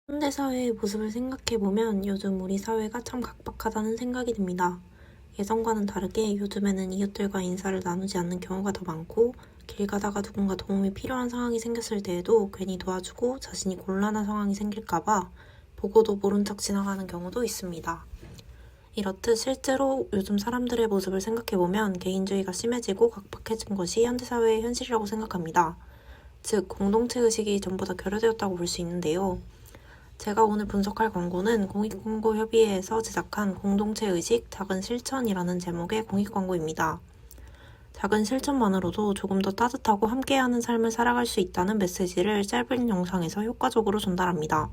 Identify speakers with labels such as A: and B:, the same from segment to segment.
A: 현대사회의 모습을 생각해보면 요즘 우리 사회가 참 각박하다는 생각이 듭니다. 예전과는 다르게 요즘에는 이웃들과 인사를 나누지 않는 경우가 더 많고, 길 가다가 누군가 도움이 필요한 상황이 생겼을 때에도 괜히 도와주고 자신이 곤란한 상황이 생길까봐 보고도 모른 척 지나가는 경우도 있습니다. 이렇듯 실제로 요즘 사람들의 모습을 생각해보면 개인주의가 심해지고 각박해진 것이 현대사회의 현실이라고 생각합니다. 즉, 공동체 의식이 전부 다 결여되었다고 볼 수 있는데요. 제가 오늘 분석할 광고는 공익광고협의회에서 제작한 공동체 의식 작은 실천이라는 제목의 공익광고입니다. 작은 실천만으로도 조금 더 따뜻하고 함께하는 삶을 살아갈 수 있다는 메시지를 짧은 영상에서 효과적으로 전달합니다.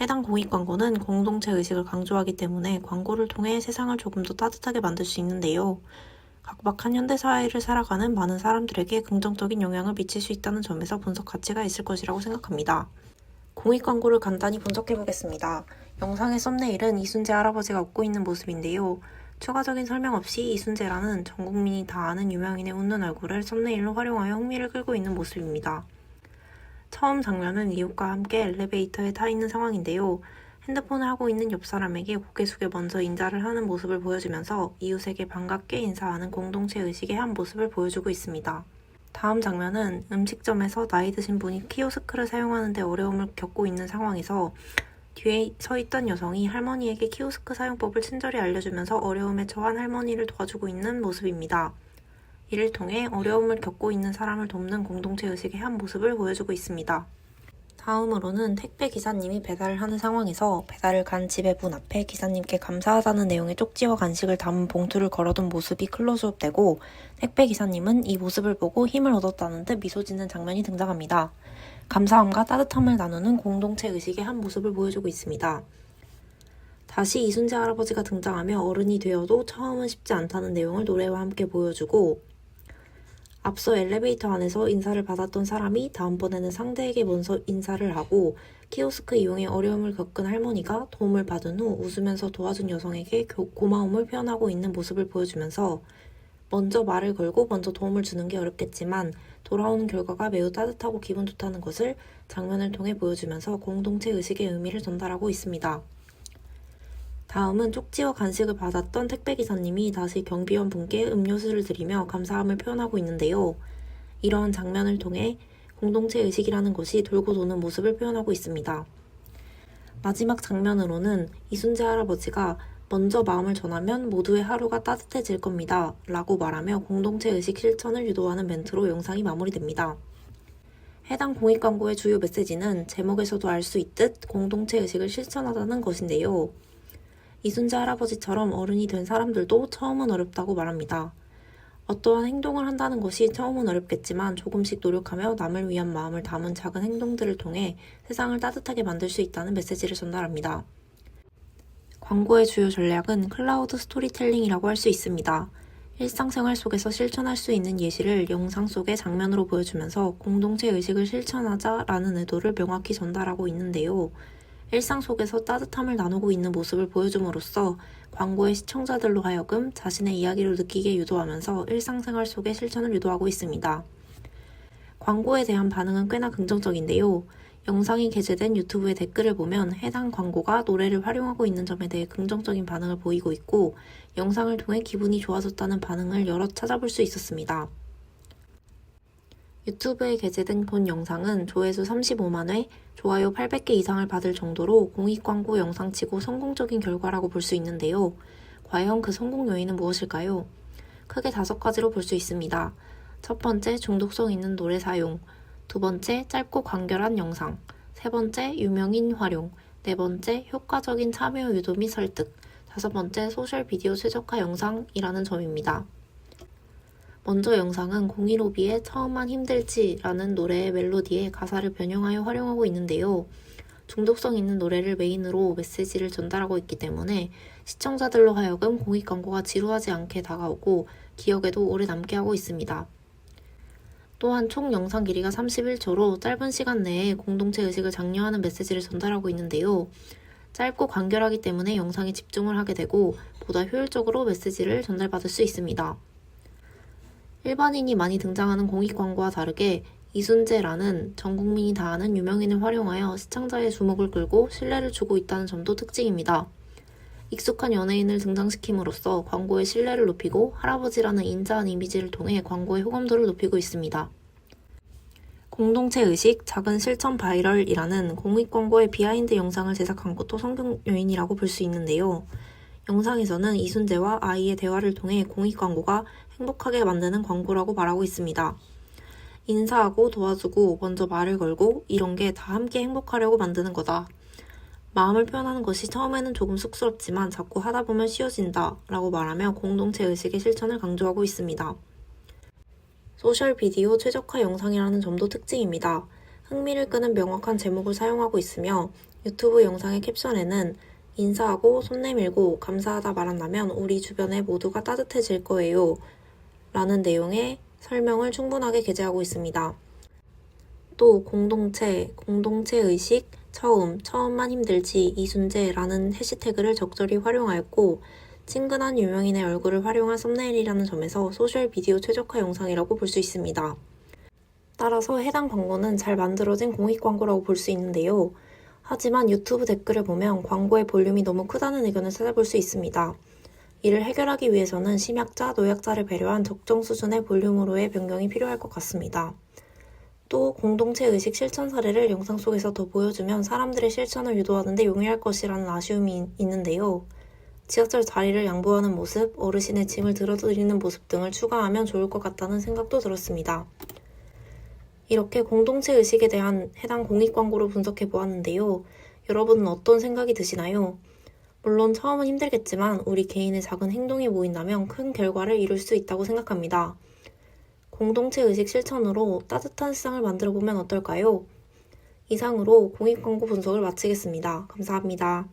A: 해당 공익광고는 공동체 의식을 강조하기 때문에 광고를 통해 세상을 조금 더 따뜻하게 만들 수 있는데요. 각박한 현대사회를 살아가는 많은 사람들에게 긍정적인 영향을 미칠 수 있다는 점에서 분석 가치가 있을 것이라고 생각합니다. 공익광고를 간단히 분석해보겠습니다. 영상의 썸네일은 이순재 할아버지가 웃고 있는 모습인데요. 추가적인 설명 없이 이순재라는 전 국민이 다 아는 유명인의 웃는 얼굴을 썸네일로 활용하여 흥미를 끌고 있는 모습입니다. 처음 장면은 이웃과 함께 엘리베이터에 타 있는 상황인데요. 핸드폰을 하고 있는 옆 사람에게 고개 숙여 먼저 인사를 하는 모습을 보여주면서 이웃에게 반갑게 인사하는 공동체 의식의 한 모습을 보여주고 있습니다. 다음 장면은 음식점에서 나이 드신 분이 키오스크를 사용하는데 어려움을 겪고 있는 상황에서 뒤에 서 있던 여성이 할머니에게 키오스크 사용법을 친절히 알려주면서 어려움에 처한 할머니를 도와주고 있는 모습입니다. 이를 통해 어려움을 겪고 있는 사람을 돕는 공동체 의식의 한 모습을 보여주고 있습니다. 다음으로는 택배 기사님이 배달을 하는 상황에서 배달을 간 집의 문 앞에 기사님께 감사하다는 내용의 쪽지와 간식을 담은 봉투를 걸어둔 모습이 클로즈업되고 택배 기사님은 이 모습을 보고 힘을 얻었다는 듯 미소 짓는 장면이 등장합니다. 감사함과 따뜻함을 나누는 공동체 의식의 한 모습을 보여주고 있습니다. 다시 이순재 할아버지가 등장하며 어른이 되어도 처음은 쉽지 않다는 내용을 노래와 함께 보여주고 앞서 엘리베이터 안에서 인사를 받았던 사람이 다음번에는 상대에게 먼저 인사를 하고 키오스크 이용에 어려움을 겪은 할머니가 도움을 받은 후 웃으면서 도와준 여성에게 고마움을 표현하고 있는 모습을 보여주면서 먼저 말을 걸고 먼저 도움을 주는 게 어렵겠지만 돌아오는 결과가 매우 따뜻하고 기분 좋다는 것을 장면을 통해 보여주면서 공동체 의식의 의미를 전달하고 있습니다. 다음은 쪽지와 간식을 받았던 택배기사님이 다시 경비원 분께 음료수를 드리며 감사함을 표현하고 있는데요. 이러한 장면을 통해 공동체 의식이라는 것이 돌고 도는 모습을 표현하고 있습니다. 마지막 장면으로는 이순재 할아버지가 먼저 마음을 전하면 모두의 하루가 따뜻해질 겁니다. 라고 말하며 공동체 의식 실천을 유도하는 멘트로 영상이 마무리됩니다. 해당 공익광고의 주요 메시지는 제목에서도 알 수 있듯 공동체 의식을 실천하자는 것인데요. 이순재 할아버지처럼 어른이 된 사람들도 처음은 어렵다고 말합니다. 어떠한 행동을 한다는 것이 처음은 어렵겠지만 조금씩 노력하며 남을 위한 마음을 담은 작은 행동들을 통해 세상을 따뜻하게 만들 수 있다는 메시지를 전달합니다. 광고의 주요 전략은 클라우드 스토리텔링이라고 할 수 있습니다. 일상생활 속에서 실천할 수 있는 예시를 영상 속의 장면으로 보여주면서 공동체 의식을 실천하자라는 의도를 명확히 전달하고 있는데요. 일상 속에서 따뜻함을 나누고 있는 모습을 보여줌으로써 광고의 시청자들로 하여금 자신의 이야기를 느끼게 유도하면서 일상생활 속의 실천을 유도하고 있습니다. 광고에 대한 반응은 꽤나 긍정적인데요. 영상이 게재된 유튜브의 댓글을 보면 해당 광고가 노래를 활용하고 있는 점에 대해 긍정적인 반응을 보이고 있고 영상을 통해 기분이 좋아졌다는 반응을 여럿 찾아볼 수 있었습니다. 유튜브에 게재된 본 영상은 조회수 35만 회, 좋아요 800개 이상을 받을 정도로 공익광고 영상치고 성공적인 결과라고 볼 수 있는데요. 과연 그 성공 요인은 무엇일까요? 크게 5가지로 볼 수 있습니다. 첫 번째, 중독성 있는 노래 사용. 두 번째, 짧고 간결한 영상. 세 번째, 유명인 활용. 네 번째, 효과적인 참여 유도 및 설득. 다섯 번째, 소셜 비디오 최적화 영상이라는 점입니다. 먼저 영상은 015B의 처음만 힘들지 라는 노래의 멜로디에 가사를 변형하여 활용하고 있는데요. 중독성 있는 노래를 메인으로 메시지를 전달하고 있기 때문에 시청자들로 하여금 공익광고가 지루하지 않게 다가오고 기억에도 오래 남게 하고 있습니다. 또한 총 영상 길이가 31초로 짧은 시간 내에 공동체 의식을 장려하는 메시지를 전달하고 있는데요. 짧고 간결하기 때문에 영상에 집중을 하게 되고 보다 효율적으로 메시지를 전달받을 수 있습니다. 일반인이 많이 등장하는 공익광고와 다르게 이순재라는 전 국민이 다 아는 유명인을 활용하여 시청자의 주목을 끌고 신뢰를 주고 있다는 점도 특징입니다. 익숙한 연예인을 등장시킴으로써 광고의 신뢰를 높이고 할아버지라는 인자한 이미지를 통해 광고의 호감도를 높이고 있습니다. 공동체 의식, 작은 실천 바이럴이라는 공익광고의 비하인드 영상을 제작한 것도 성공 요인이라고 볼 수 있는데요. 영상에서는 이순재와 아이의 대화를 통해 공익광고가 행복하게 만드는 광고라고 말하고 있습니다. 인사하고 도와주고 먼저 말을 걸고 이런 게 다 함께 행복하려고 만드는 거다. 마음을 표현하는 것이 처음에는 조금 쑥스럽지만 자꾸 하다 보면 쉬워진다 라고 말하며 공동체 의식의 실천을 강조하고 있습니다. 소셜 비디오 최적화 영상이라는 점도 특징입니다. 흥미를 끄는 명확한 제목을 사용하고 있으며 유튜브 영상의 캡션에는 인사하고 손 내밀고 감사하다 말한다면 우리 주변에 모두가 따뜻해질 거예요 라는 내용의 설명을 충분하게 게재하고 있습니다. 또 공동체 의식, 처음만 힘들지 이순재라는 해시태그를 적절히 활용하였고 친근한 유명인의 얼굴을 활용한 썸네일이라는 점에서 소셜 비디오 최적화 영상이라고 볼 수 있습니다. 따라서 해당 광고는 잘 만들어진 공익 광고라고 볼 수 있는데요. 하지만 유튜브 댓글을 보면 광고의 볼륨이 너무 크다는 의견을 찾아볼 수 있습니다. 이를 해결하기 위해서는 심약자, 노약자를 배려한 적정 수준의 볼륨으로의 변경이 필요할 것 같습니다. 또 공동체 의식 실천 사례를 영상 속에서 더 보여주면 사람들의 실천을 유도하는 데 용이할 것이라는 아쉬움이 있는데요. 지하철 자리를 양보하는 모습, 어르신의 짐을 들어드리는 모습 등을 추가하면 좋을 것 같다는 생각도 들었습니다. 이렇게 공동체 의식에 대한 해당 공익 광고를 분석해 보았는데요. 여러분은 어떤 생각이 드시나요? 물론 처음은 힘들겠지만 우리 개인의 작은 행동이 모인다면 큰 결과를 이룰 수 있다고 생각합니다. 공동체 의식 실천으로 따뜻한 세상을 만들어 보면 어떨까요? 이상으로 공익 광고 분석을 마치겠습니다. 감사합니다.